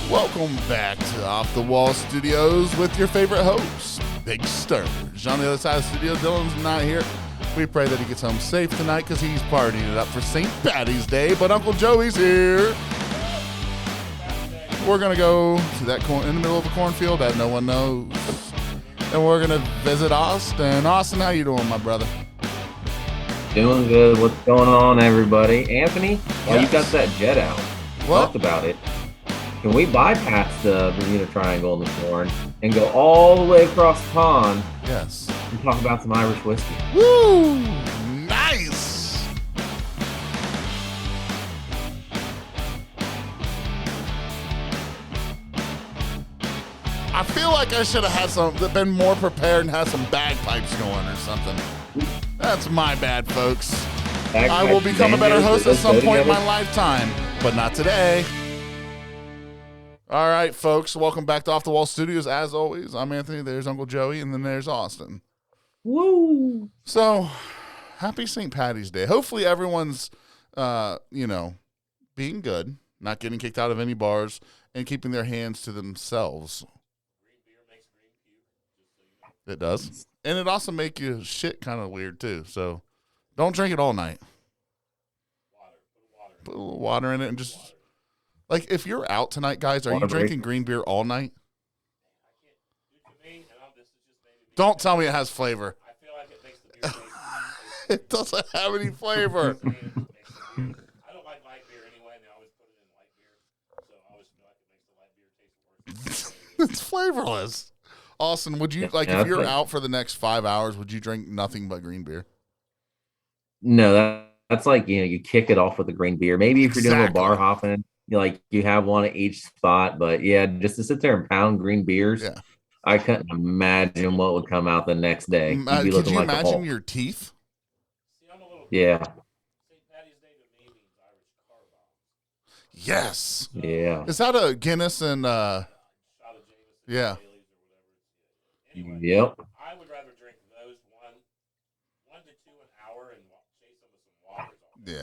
Welcome back to Off the Wall Studios with your favorite host, Big Sturge. On the other side of the studio, Dylan's not here. We pray that he gets home safe tonight because he's partying it up for Saint Patti's Day, but Uncle Joey's here. We're going to go to that in the middle of a cornfield that no one knows. And we're going to visit Austin. Austin, how you doing, my brother? Doing good. What's going on, everybody? Anthony, while you got that jet out, talked about it. Can we bypass the Bermuda Triangle in the corn and go all the way across the pond? Yes. And talk about some Irish whiskey. Woo! Nice! I feel like I should have had been more prepared and had some bagpipes going or something. That's my bad, folks. I will become a better host at some point in my lifetime, but not today. All right, folks, welcome back to Off the Wall Studios. As always, I'm Anthony, there's Uncle Joey, and then there's Austin. Woo! So, happy St. Patti's Day. Hopefully everyone's, being good, not getting kicked out of any bars, and keeping their hands to themselves. Green beer makes green puke. It does. And it also makes you shit kind of weird, too. So, don't drink it all night. Put a little water in it and just... Like, if you're out tonight, guys, are you drinking green beer all night? Don't tell me it has flavor. I feel like it makes the beer taste. It doesn't have any flavor. I don't like light beer anyway, and they always put it in light beer. So I always feel like it makes the light beer taste worse. It's flavorless. Austin, would you, if you're out for the next 5 hours, would you drink nothing but green beer? No, that's like, you kick it off with a green beer. Maybe if you're doing a little bar hopping. You have one at each spot, but yeah, just to sit there and pound green beers, I couldn't imagine what would come out the next day. Could you imagine your teeth? Yeah. St. Patti's Day to me means Irish car bombs. Yes. Yeah. Is that a Guinness and Shot of Jameson, yeah. Baileys or whatever. Anyway, Yep. I would rather drink those one to two an hour and chase them with some waters all day.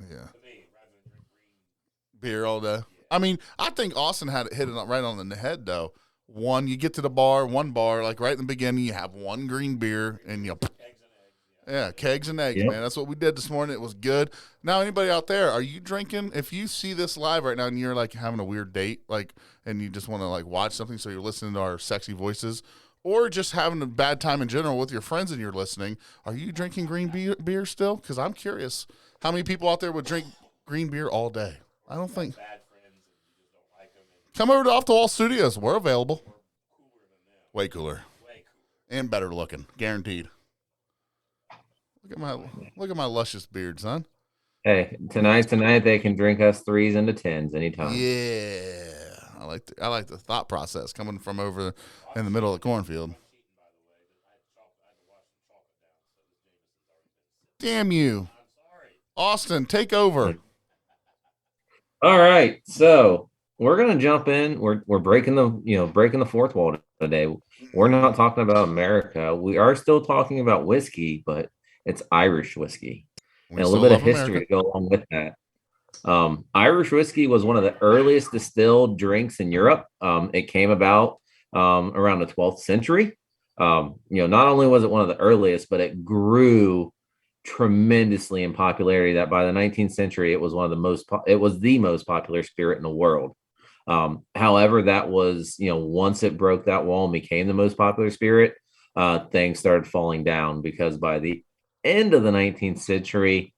Yeah. To me, rather than drink green Beer all day. I mean, I think Austin had it hit it right on the head, though. You get to the bar, one bar, like right in the beginning, you have one green beer, and kegs and eggs. yeah, kegs and eggs, man. That's what we did this morning. It was good. Now, anybody out there, are you drinking? If you see this live right now and you're like having a weird date, and you just want to watch something, so you're listening to our sexy voices, or just having a bad time in general with your friends and you're listening, are you drinking green beer still? Because I'm curious how many people out there would drink green beer all day. I don't think. Bad friends and you just don't like them. Come over to Off the Wall Studios. We're available. Cooler than them. Way cooler. Way cooler. And better looking. Guaranteed. Look at my luscious beard, son. Hey, tonight they can drink us 3s into 10s anytime. Yeah. I like the thought process coming from over in the middle of the cornfield. Damn you. Austin, take over. All right, so we're gonna jump in. We're breaking the fourth wall today. We're not talking about America. We are still talking about whiskey, but it's Irish whiskey. And a little bit of history to go along with that. Irish whiskey was one of the earliest distilled drinks in Europe. It came about around the 12th century. Not only was it one of the earliest, but it grew tremendously in popularity that by the 19th century it was the most popular spirit in the world. However, that was once it broke that wall and became the most popular spirit, things started falling down because by the end of the 19th century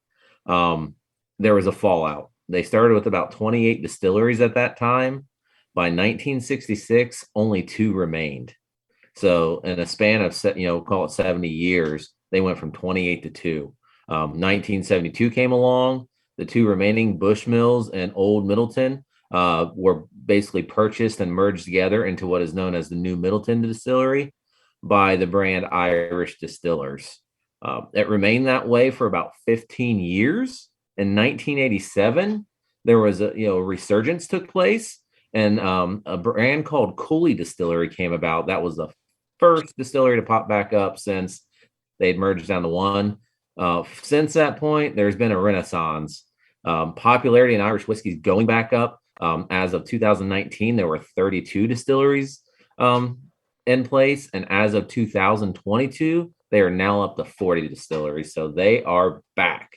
there was a fallout. They started with about 28 distilleries at that time. By 1966 only 2 remained. So in a span of call it 70 years, they went from 28 to 2. 1972 came along. The 2 remaining, Bushmills and Old Middleton, were basically purchased and merged together into what is known as the New Middleton Distillery by the brand Irish Distillers. It remained that way for about 15 years. In 1987, there was a resurgence took place, and a brand called Cooley Distillery came about. That was the first distillery to pop back up since they'd merged down to one. Since that point, there's been a renaissance. Popularity in Irish whiskey is going back up. As of 2019, there were 32 distilleries in place, and as of 2022, they are now up to 40 distilleries. So they are back.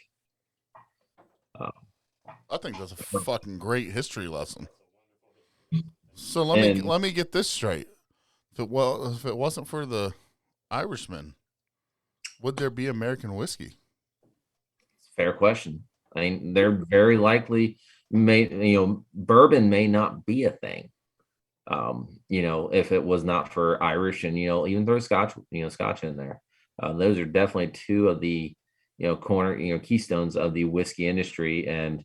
I think that's a fucking great history lesson. So And let me get this straight. If it wasn't for the Irishmen, would there be American whiskey? fair question. I mean, they're very likely bourbon may not be a thing. If it was not for Irish and even throw Scotch in there. Those are definitely two of the keystones of the whiskey industry, and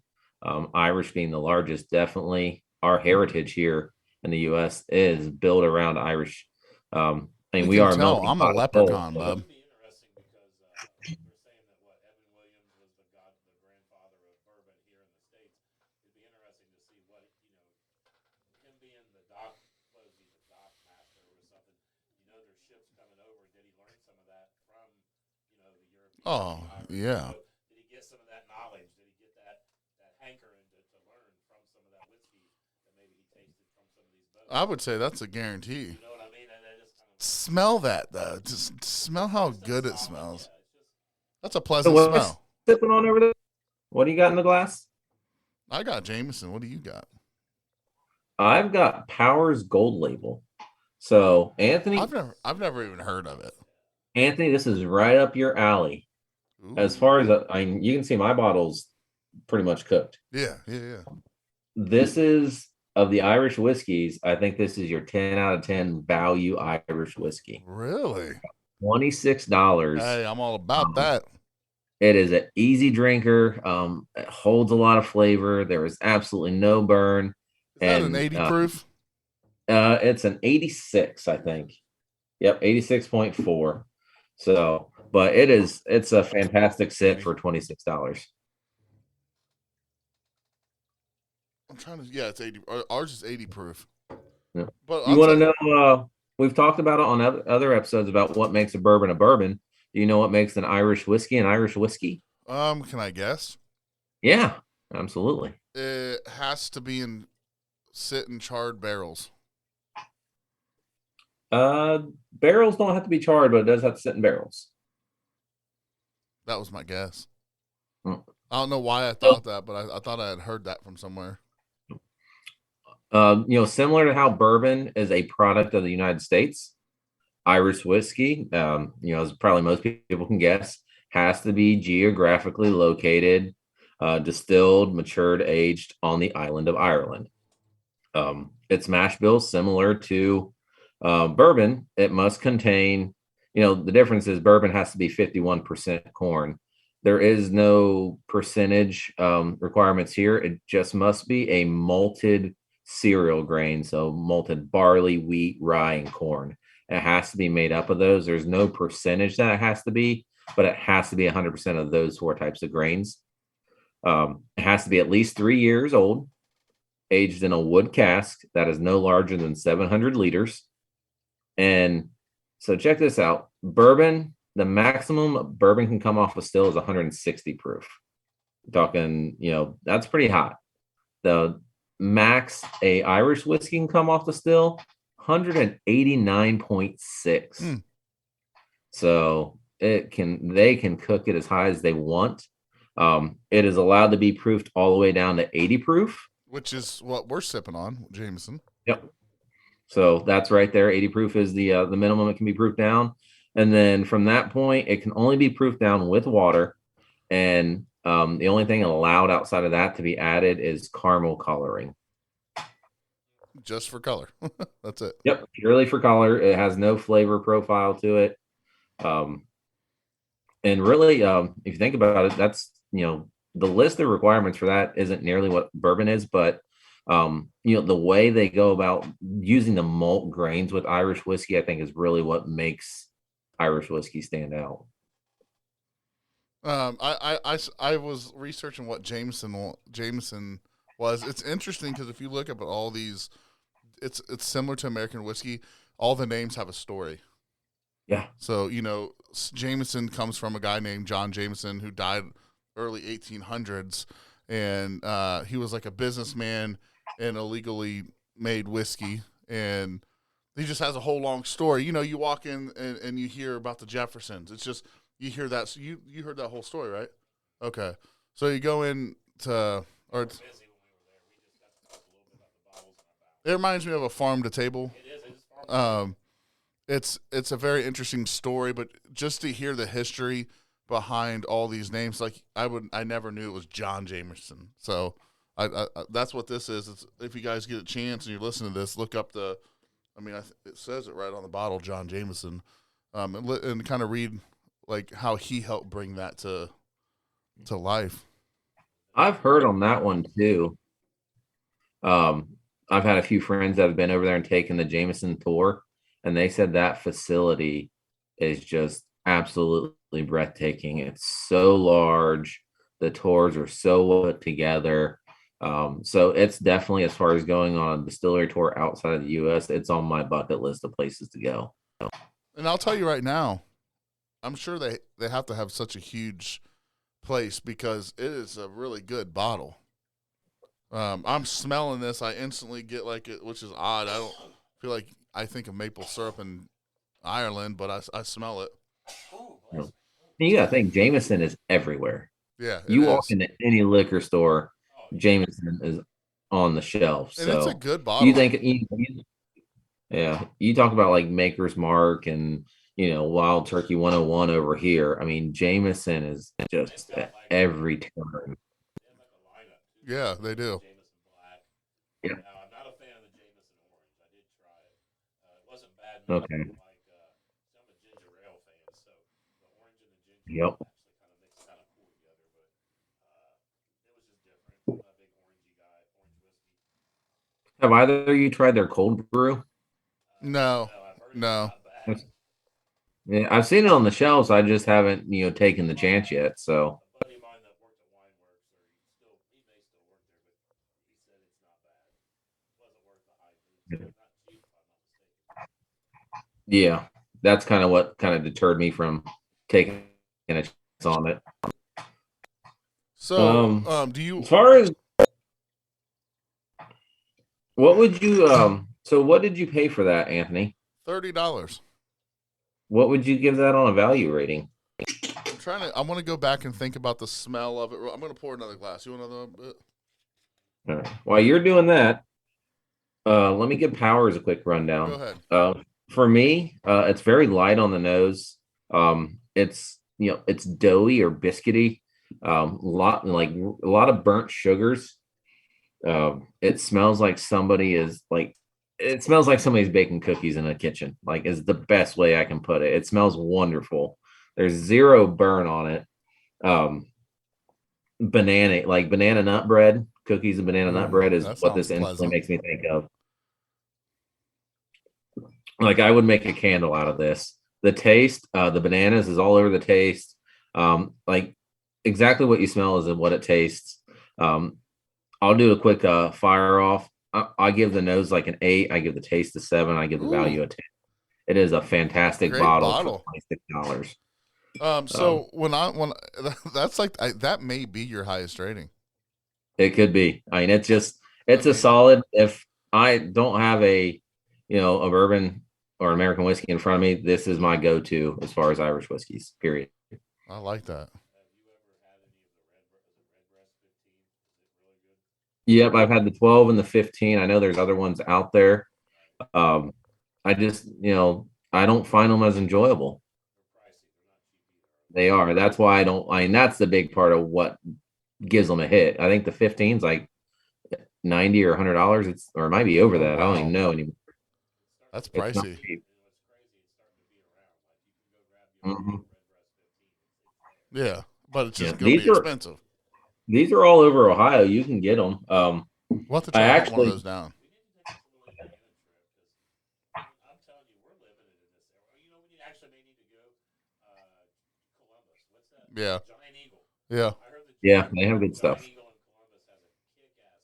Irish being the largest. Definitely our heritage here in the U.S. is built around Irish. I mean, we can are a tell melting I'm a pot of leprechaun, both, bub. It'd be interesting because they're saying that Evan Williams was the grandfather of bourbon here in the States. It'd be interesting to see what him being the dock. What is he, the dock master or something? There's ships coming over. Did he learn some of that from the Europeans? Oh, yeah. Did he get some of that knowledge? Did he get that hankering to learn from some of that whiskey that maybe he tasted from some of these boats? I would say that's a guarantee. You know what I mean? And just kind of Smell that though. Just smell how good it smells. yeah, it's just That's a So pleasant what's smell. sipping on over there? What do you got in the glass? I got Jameson. What do you got? I've got Powers Gold Label. So Anthony, I've never even heard of it. this is right up your alley. Ooh. As far as you can see, my bottle's pretty much cooked. Yeah. This is of the Irish whiskeys. I think this is your 10 out of 10 value Irish whiskey. Really? $26. Hey, I'm all about that. It is an easy drinker. It holds a lot of flavor. There is absolutely no burn. Is that an 80 proof? It's an 86, I think. Yep, 86.4. So, but it's a fantastic sip for $26. I'm trying to. Yeah, it's 80. Ours is 80 proof. Yeah. But You want to know? We've talked about it on other episodes about what makes a bourbon a bourbon. Do you know what makes an Irish whiskey an Irish whiskey? Can I guess? Yeah, absolutely. It has to be sit in charred barrels. Barrels don't have to be charred, but it does have to sit in barrels. That was my guess. Hmm. I don't know why I thought that, but I thought I had heard that from somewhere. Similar to how bourbon is a product of the United States, Irish whiskey, as probably most people can guess, has to be geographically located, distilled, matured, aged on the island of Ireland. Its mash bill similar to bourbon. It must contain, the difference is bourbon has to be 51% corn. There is no percentage requirements here. It just must be a malted cereal grain, so malted barley, wheat, rye, and corn. It has to be made up of those. There's no percentage that it has to be, but it has to be 100% of those four types of grains. It has to be at least 3 years old, aged in a wood cask that is no larger than 700 liters. And so check this out. Bourbon, the maximum bourbon can come off a still is 160 proof. Talking, that's pretty hot. The max a Irish whiskey can come off the still, 189.6. So they can cook it as high as they want. It is allowed to be proofed all the way down to 80 proof, which is what we're sipping on, Jameson. Yep. So that's right there. 80 proof is the minimum it can be proofed down. And then from that point, it can only be proofed down with water. And the only thing allowed outside of that to be added is caramel coloring. Just for color. That's it. Yep. Purely for color. It has no flavor profile to it. And really, if you think about it, that's, the list of requirements for that isn't nearly what bourbon is, but the way they go about using the malt grains with Irish whiskey, I think is really what makes Irish whiskey stand out. I was researching what Jameson was. It's interesting because if you look up at all these, it's similar to American whiskey. All the names have a story. Yeah. So, Jameson comes from a guy named John Jameson who died early 1800s, and he was like a businessman, and illegally made whiskey, and he just has a whole long story. You know, you walk in and you hear about the Jeffersons. It's just you hear that. So you heard that whole story, right? Okay, so you go in to or it's, Busy when we were there. We just got to talk a little bit about the bottles in our bowels. it reminds me of a farm to table. It is. It is farm. It's a very interesting story, but just to hear the history behind all these names, like I never knew it was John Jameson. So I that's what this is. It's, if you guys get a chance and you're listening to this, look up the. I mean, it says it right on the bottle, John Jameson, and kind of read like how he helped bring that to life. I've heard on that one too. I've had a few friends that have been over there and taken the Jameson tour, and they said that facility is just absolutely breathtaking. It's so large. The tours are so well put together. So it's definitely, as far as going on a distillery tour outside of the U.S., it's on my bucket list of places to go. And I'll tell you right now, I'm sure they have to have such a huge place because it is a really good bottle. I'm smelling this. I instantly get like it, which is odd. I don't feel like I think of maple syrup in Ireland, but I smell it. You gotta think Jameson is everywhere. Yeah, You walk into any liquor store, Jameson is on the shelf. and So it's a good bottle. you think, yeah, you talk about like Maker's Mark and Wild Turkey 101 over here. I mean, Jameson is just at every turn. Yeah, they do. Jameson Black. Yeah. Now, I'm not a fan of the Jameson Orange. I did try it. It wasn't bad. Okay. I'm a ginger ale fan, so the orange and the ginger Yep. actually kind of mix kind of cool together. But it was just different. I'm not a big orangey guy. Orange whiskey. Have either of you tried their cold brew? No, I've heard no. it's not bad. Yeah, I've seen it on the shelves. I just haven't, taken the chance yet. So A buddy of mine that worked at Wineworks, or he may still work there, but he said it's not bad. It wasn't worth the hype. It's not cheap, if I'm not mistaken. yeah, that's kind of what kind of deterred me from taking a chance on it. So, do you? As far as what would you so what did you pay for that, Anthony? $30. What would you give that on a value rating? I want to go back and think about the smell of it. I'm going to pour another glass. You want another bit? All right. While you're doing that, let me give Powers a quick rundown. Go ahead. For me, it's very light on the nose. It's it's doughy or biscuity. A lot of burnt sugars. It smells like somebody's baking cookies in a kitchen. Like, is the best way I can put it. It smells wonderful. There's zero burn on it. Banana nut bread, cookies and banana nut bread is what this instantly makes me think of. Like, I would make a candle out of this. The taste, the bananas is all over the taste. Like, exactly what you smell is what it tastes. I'll do a quick fire off. I give the nose like an 8. I give the taste a 7. I give the value a 10. It is a fantastic bottle for $26. So when that's like that may be your highest rating. It could be. I mean, it's a solid. If I don't have a bourbon or American whiskey in front of me, this is my go-to as far as Irish whiskeys. Period. I like that. Yep, I've had the 12 and the 15. I know there's other ones out there. I just, I don't find them as enjoyable. They are. That's why I don't. I mean, that's the big part of what gives them a hit. I think the 15's like $90 or $100. Or it might be over that. I don't even know anymore. That's pricey. Mm-hmm. Yeah, but it's just gonna be expensive. These are all over Ohio. You can get them. We'll have to try one of those down. I'm telling you, we're living it in this area. We actually may need to go Columbus. What's that? Yeah. Giant Eagle. Yeah. Yeah, they have good stuff. Giant Eagle in Columbus has a kick-ass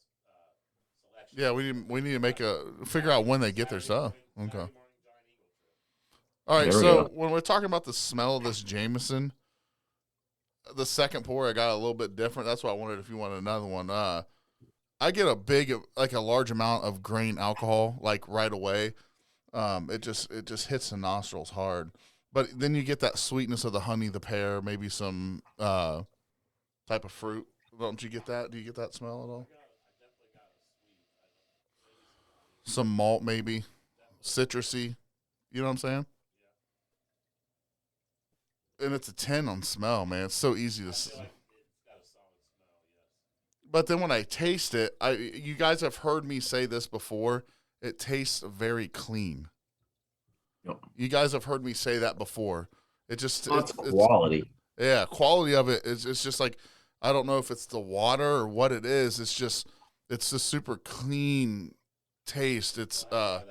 selection. Yeah, we need to figure out when they get their stuff. Okay. All right, so when we're talking about the smell of this Jameson, the second pour I got a little bit different. That's why I wondered if you wanted another one. I get a big, like a large amount of grain alcohol, like right away. It just hits the nostrils hard. But then you get that sweetness of the honey, the pear, maybe some type of fruit. Don't you get that? Do you get that smell at all? Some malt, maybe citrusy. You know what I'm saying? And it's a 10 on smell, man. It's so easy to. But then when I taste it, you guys have heard me say this before. It tastes very clean. Yep. You guys have heard me say that before. It just It's quality. Yeah, quality of it is it's just like I don't know if it's the water or what it is. It's a super clean taste. It's and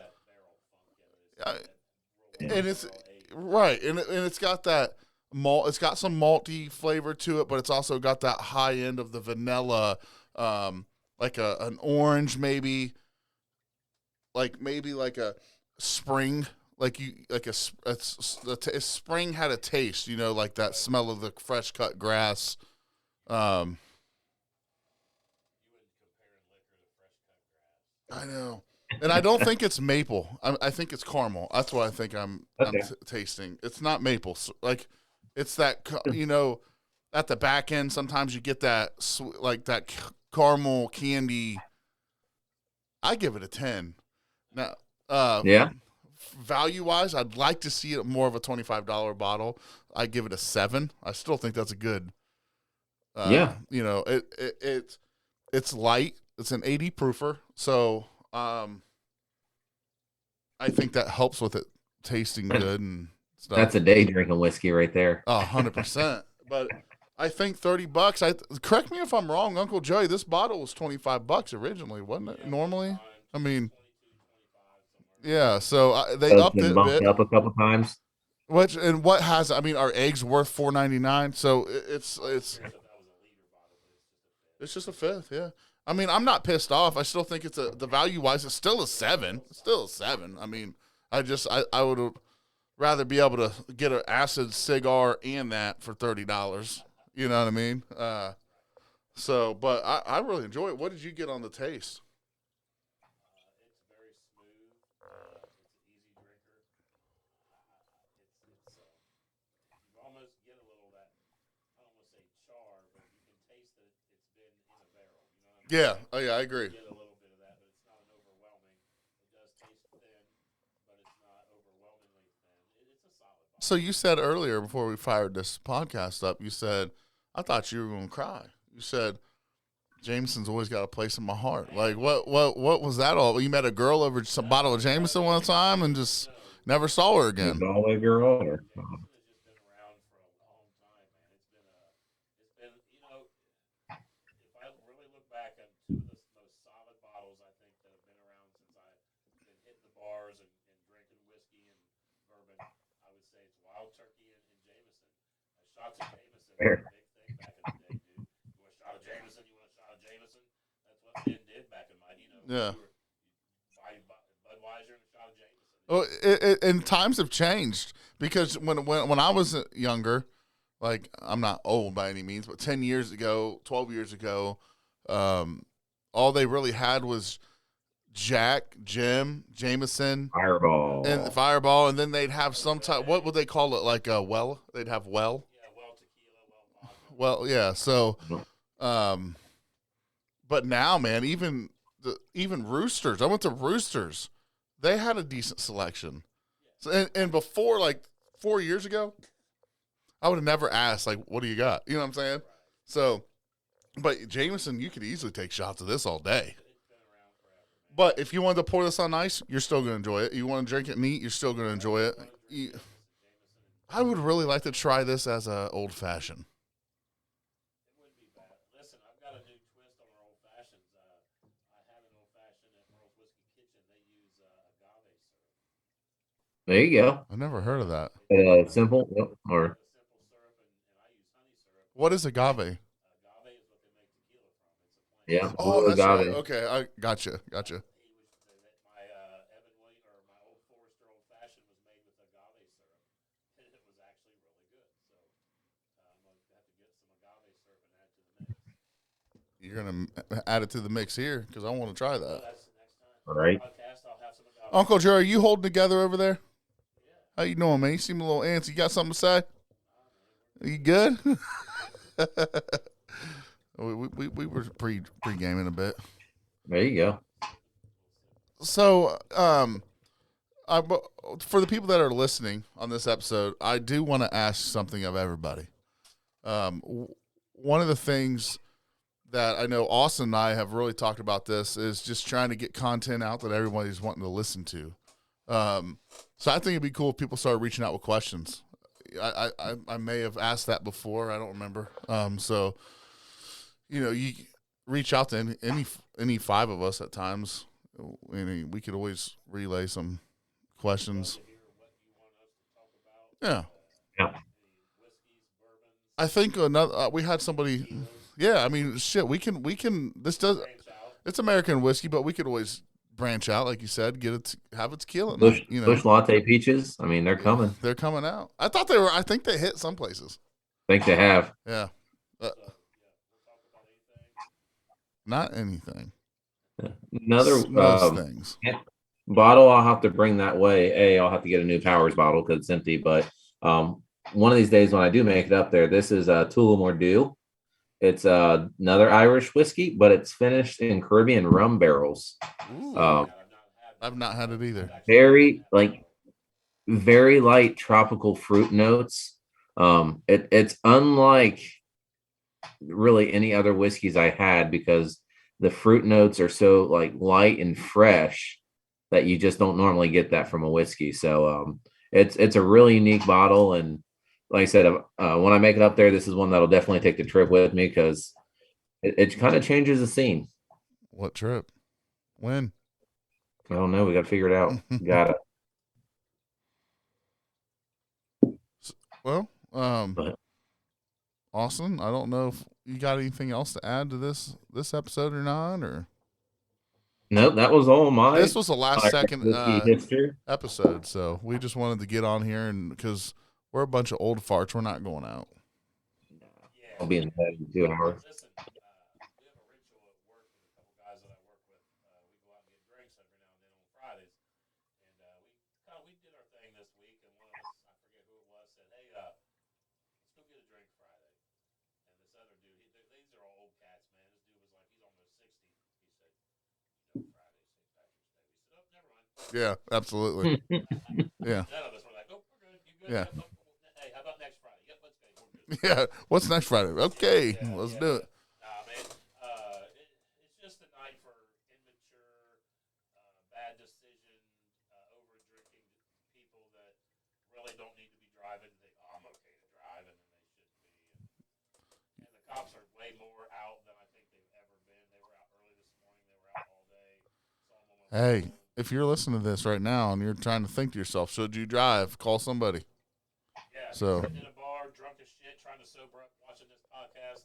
it's right, and it's got that malt. It's got some malty flavor to it, but it's also got that high end of the vanilla, like an orange maybe, like a spring, like you like a spring had a taste, like that smell of the fresh cut grass. I know. And I don't think it's maple. I think it's caramel. That's what I think I'm tasting. It's not maple. Like it's that at the back end. Sometimes you get that like that caramel candy. I give it a 10. Now, Yeah. value wise, I'd like to see it more of a $25 bottle. I give it a 7. I still think that's a good. Yeah. It's light. It's an 80 proofer, so I think that helps with it tasting good and stuff. That's a day drinking whiskey right there. 100%. But I think $30. Correct me if I'm wrong, Uncle Joey. This bottle was $25 originally, wasn't it? Normally, I mean, yeah. So they upped it a bumped bit. up a couple times. What has? I mean, are eggs worth $4.99? So it's just a fifth. Yeah. I mean, I'm not pissed off. I still think the value wise, it's still a 7. It's still a 7. I mean, I would rather be able to get an acid cigar and that for $30. You know what I mean? But I really enjoy it. What did you get on the taste? It's very smooth. It's an easy drinker. You almost get a little of that. I don't want to say char, but you can taste that it's been in a barrel. You know what I mean? Yeah. Oh yeah, I agree. You get a little bit of that, but it's not an overwhelming. It does taste thin, but it's not overwhelmingly thin. It's a solid bottle. So you said earlier before we fired this podcast up, you said, I thought you were going to cry. You said, Jameson's always got a place in my heart. Like, what was that all? You met a girl over just a bottle of Jameson one time and just never saw her again. All a girl. Or, Jameson has just been around for a long time, man. It's been if I really look back at two of the most solid bottles I think that have been around since I've been hitting the bars and drinking whiskey and bourbon, I would say it's Wild Turkey and Jameson. Shots of Jameson was a big thing back in the day, dude. You want a shot of Jameson? You want a shot of Jameson? That's what men did back in my, Yeah. you buy Budweiser and a shot of Jameson. Well, and times have changed because when I was younger, like I'm not old by any means, but 10 years ago, 12 years ago, all they really had was Jack, Jim, Jameson, Fireball, and then they'd have some type. What would they call it? Like a well? They'd have well. Yeah, well tequila, well vodka. Well, yeah. So, but now, man, even Roosters. I went to Roosters. They had a decent selection. So, and before, like 4 years ago, I would have never asked, like, what do you got? You know what I'm saying? So, but Jameson, you could easily take shots of this all day. But if you wanted to pour this on ice, you're still going to enjoy it. You want to drink it neat, you're still going to enjoy it. I would really like to try this as a old fashioned. It wouldn't be bad. Listen, I've got a new twist on our old fashions. I had an old fashioned at Merle's Whiskey Kitchen. They use agave syrup. There you go. I've never heard of that. Simple, or Simple syrup, and I use honey syrup. What is agave? Agave is what they make tequila from. It's a plant. yeah. Oh, that's agave. right. Okay, I gotcha. My Evan Williams or my old Forester old fashioned was made with agave syrup, and it was actually really good. So I'm gonna have to get some agave syrup and add to the mix. you're gonna add it to the mix here because I want to try that. That's the next time. All right. Podcast, I'll have some about Uncle Joe, are you holding together over there? How you doing, man? You seem a little antsy. You got something to say? Are you good? we were pre-gaming a bit. There you go. So, for the people that are listening on this episode, I do want to ask something of everybody. One of the things that I know Austin and I have really talked about this is just trying to get content out that everybody's wanting to listen to. So I think it'd be cool if people started reaching out with questions. I may have asked that before. I don't remember. So, you reach out to any five of us at times. We could always relay some questions. Yeah. Yeah. I think we had somebody. Yeah, I mean, shit. We can. It's American whiskey, but we could always branch out, like you said. Have its tequila. Bush latte peaches. I mean, they're coming. They're coming out. I thought they were. I think they hit some places. I think they have. Yeah. Not anything. Another Most things. bottle I'll have to bring that way. I'll have to get a new Powers bottle because it's empty. But one of these days when I do make it up there, this is Tullamore Dew. It's another Irish whiskey, but it's finished in Caribbean rum barrels. I've not had it either. Very light tropical fruit notes. It's unlike really any other whiskeys I had because the fruit notes are so light and fresh that you just don't normally get that from a whiskey. So it's a really unique bottle, and like I said, when I make it up there, this is one that'll definitely take the trip with me because it kind of changes the scene. What trip? When? I don't know. We got to figure it out. Got it. Well, Austin, I don't know if you got anything else to add to this episode or not, or. Nope, that was all mine. This was the last second episode, so we just wanted to get on here, and because we're a bunch of old farts, we're not going out. I'll be in bed in 2 hours. Listen, we have a ritual at work with a couple guys that I work with. We go out and get drinks every now and then on Fridays, and we did our thing this week. And one of us, I forget who it was, said, "Hey, let's go get a drink Friday." And this other dude, these are all old cats, man. This dude was like, he's almost 60. He said, Friday, St. Patrick's Day. We said, "Oh, never mind." Yeah, absolutely. Yeah. None of us were like, "Oh, we're good. You good?" Yeah. Yep. Hey, how about next Friday? Yep, let's go. We're good. Yeah. What's next Friday? Okay, let's do it. Nah, man. It's just a night for immature, bad decision, over drinking people that really don't need to be driving. They think, "Oh, I'm okay to drive," and then they shouldn't be. And the cops are way more out than I think they've ever been. They were out early this morning. They were out all day. Hey, if you're listening to this right now and you're trying to think to yourself, should you drive? Call somebody. Yeah. So. Sitting in a bar, drunk as shit, trying to sober up, watching this podcast.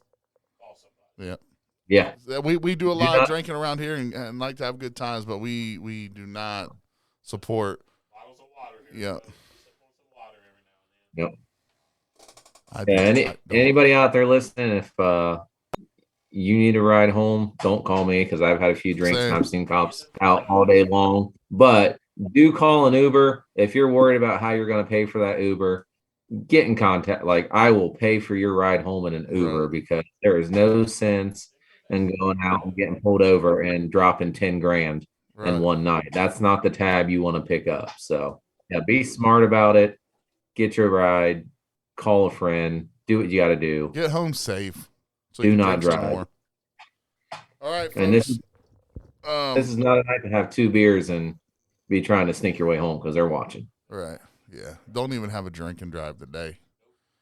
Call somebody. Yeah. Yeah. We do a lot of drinking around here and like to have good times, but we do not support. Bottles of water here. Yeah. Some water every now and then. Yep. Anybody out there listening, if you need a ride home, don't call me because I've had a few drinks and I've seen cops out all day long. But do call an Uber. If you're worried about how you're going to pay for that Uber, get in contact. I will pay for your ride home in an Uber because there is no sense in going out and getting pulled over and dropping 10 grand in one night. That's not the tab you want to pick up. So yeah, be smart about it. Get your ride. Call a friend. Do what you got to do. Get home safe. So Do not drive. More. All right, folks. And this is not a night to have 2 beers and be trying to sneak your way home because they're watching. Right. Yeah. Don't even have a drink and drive today.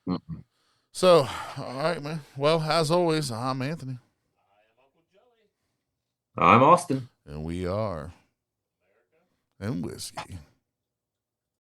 Mm-mm. So, all right, man. Well, as always, I'm Anthony. I am Uncle Joey. I'm Austin. And we are in whiskey.